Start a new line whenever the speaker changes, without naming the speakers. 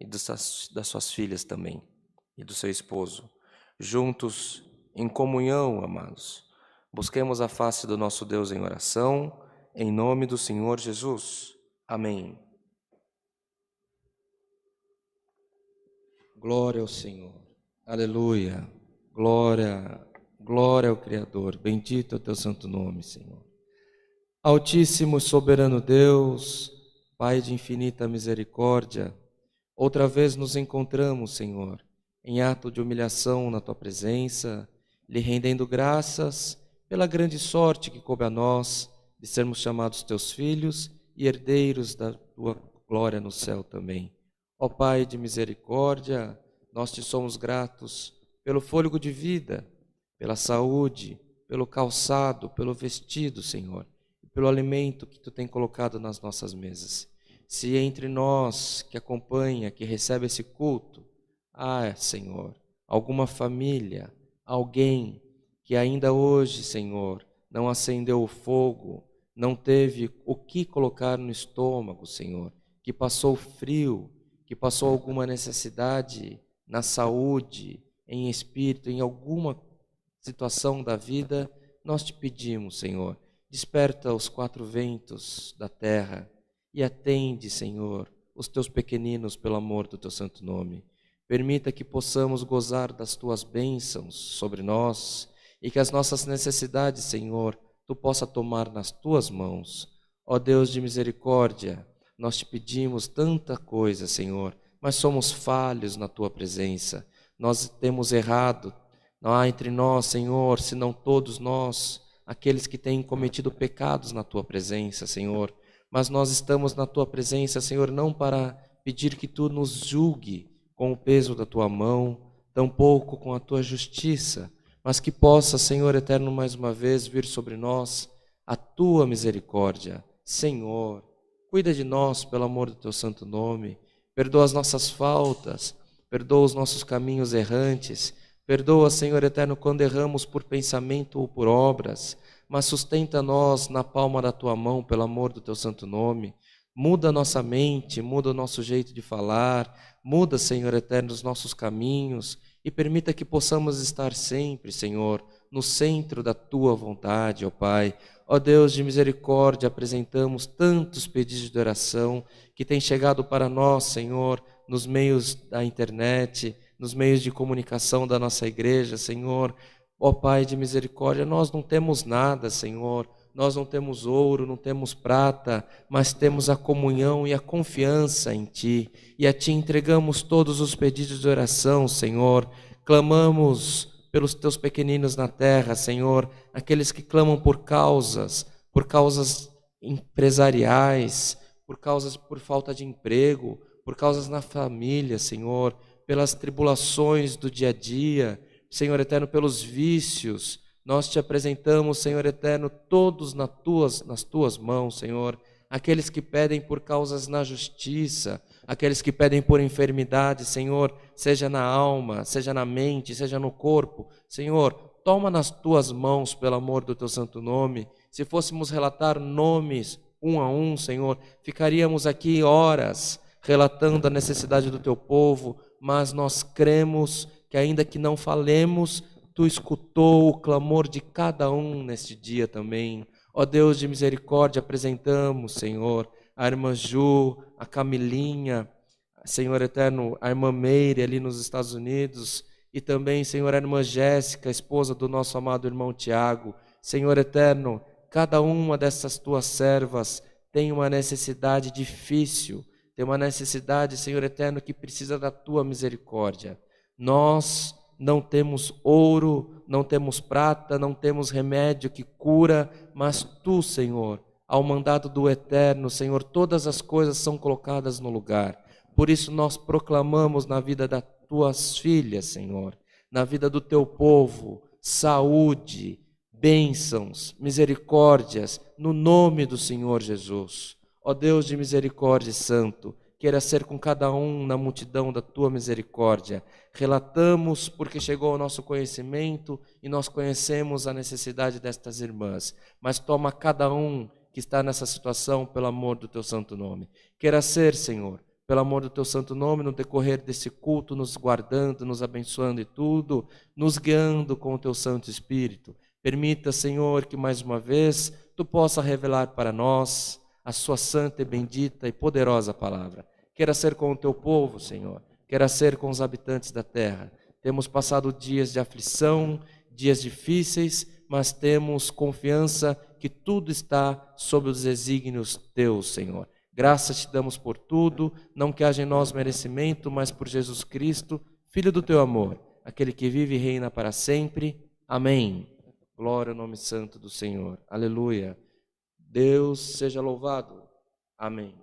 e das suas filhas também, e do seu esposo. Juntos, em comunhão, amados, busquemos a face do nosso Deus em oração, em nome do Senhor Jesus. Amém. Glória ao Senhor. Aleluia. Glória, glória ao Criador. Bendito é o teu santo nome, Senhor. Altíssimo e soberano Deus, Pai de infinita misericórdia, outra vez nos encontramos, Senhor, em ato de humilhação na tua presença, lhe rendendo graças pela grande sorte que coube a nós de sermos chamados teus filhos e herdeiros da tua glória no céu também. Ó Pai de misericórdia, nós te somos gratos pelo fôlego de vida, pela saúde, pelo calçado, pelo vestido, Senhor, e pelo alimento que tu tem colocado nas nossas mesas. Se entre nós que acompanha, que recebe esse culto, Senhor, alguma família, alguém que ainda hoje, Senhor, não acendeu o fogo, não teve o que colocar no estômago, Senhor, que passou frio, que passou alguma necessidade na saúde, em espírito, em alguma situação da vida, nós te pedimos, Senhor, desperta os quatro ventos da terra e atende, Senhor, os teus pequeninos pelo amor do teu santo nome. Permita que possamos gozar das tuas bênçãos sobre nós e que as nossas necessidades, Senhor, tu possa tomar nas tuas mãos. Ó Deus de misericórdia, nós te pedimos tanta coisa, Senhor, mas somos falhos na tua presença. Nós temos errado. Não há entre nós, Senhor, senão todos nós, aqueles que têm cometido pecados na tua presença, Senhor. Mas nós estamos na tua presença, Senhor, não para pedir que tu nos julgue com o peso da tua mão, tampouco com a tua justiça, mas que possa, Senhor eterno, mais uma vez vir sobre nós a tua misericórdia. Senhor, cuida de nós pelo amor do teu santo nome, perdoa as nossas faltas, perdoa os nossos caminhos errantes, perdoa, Senhor eterno, quando erramos por pensamento ou por obras, mas sustenta-nos na palma da tua mão pelo amor do teu santo nome. Muda a nossa mente, muda o nosso jeito de falar, muda, Senhor eterno, os nossos caminhos e permita que possamos estar sempre, Senhor, no centro da tua vontade, ó Pai. Ó Deus de misericórdia, apresentamos tantos pedidos de oração que têm chegado para nós, Senhor, nos meios da internet, nos meios de comunicação da nossa igreja, Senhor. Ó Pai de misericórdia, nós não temos nada, Senhor, nós não temos ouro, não temos prata, mas temos a comunhão e a confiança em Ti, e a Ti entregamos todos os pedidos de oração, Senhor. Clamamos pelos Teus pequeninos na terra, Senhor, aqueles que clamam por causas empresariais, por falta de emprego, por causas na família, Senhor, pelas tribulações do dia a dia, Senhor eterno, pelos vícios. Nós te apresentamos, Senhor eterno, todos nas tuas mãos, Senhor. Aqueles que pedem por causas na justiça, aqueles que pedem por enfermidade, Senhor, seja na alma, seja na mente, seja no corpo. Senhor, toma nas tuas mãos, pelo amor do teu santo nome. Se fôssemos relatar nomes um a um, Senhor, ficaríamos aqui horas relatando a necessidade do teu povo, mas nós cremos que ainda que não falemos, tu escutou o clamor de cada um neste dia também. Ó Deus de misericórdia, apresentamos, Senhor, a irmã Ju, a Camilinha, Senhor eterno, a irmã Meire ali nos Estados Unidos, e também, Senhor, a irmã Jéssica, esposa do nosso amado irmão Tiago. Senhor eterno, cada uma dessas tuas servas tem uma necessidade difícil, tem uma necessidade, Senhor eterno, que precisa da tua misericórdia. Nós não temos ouro, não temos prata, não temos remédio que cura, mas tu, Senhor, ao mandado do Eterno, Senhor, todas as coisas são colocadas no lugar. Por isso nós proclamamos na vida das tuas filhas, Senhor, na vida do teu povo, saúde, bênçãos, misericórdias, no nome do Senhor Jesus. Ó Deus de misericórdia santo, queira ser com cada um na multidão da tua misericórdia. Relatamos porque chegou ao nosso conhecimento e nós conhecemos a necessidade destas irmãs. Mas toma cada um que está nessa situação pelo amor do teu santo nome. Queira ser, Senhor, pelo amor do teu santo nome, no decorrer desse culto, nos guardando, nos abençoando e tudo, nos guiando com o teu Santo Espírito. Permita, Senhor, que mais uma vez tu possa revelar para nós a sua santa e bendita e poderosa palavra. Queira ser com o teu povo, Senhor, queira ser com os habitantes da terra. Temos passado dias de aflição, dias difíceis, mas temos confiança que tudo está sob os desígnios teus, Senhor. Graças te damos por tudo, não que haja em nós merecimento, mas por Jesus Cristo, Filho do teu amor, aquele que vive e reina para sempre. Amém. Glória ao nome santo do Senhor. Aleluia. Deus seja louvado. Amém.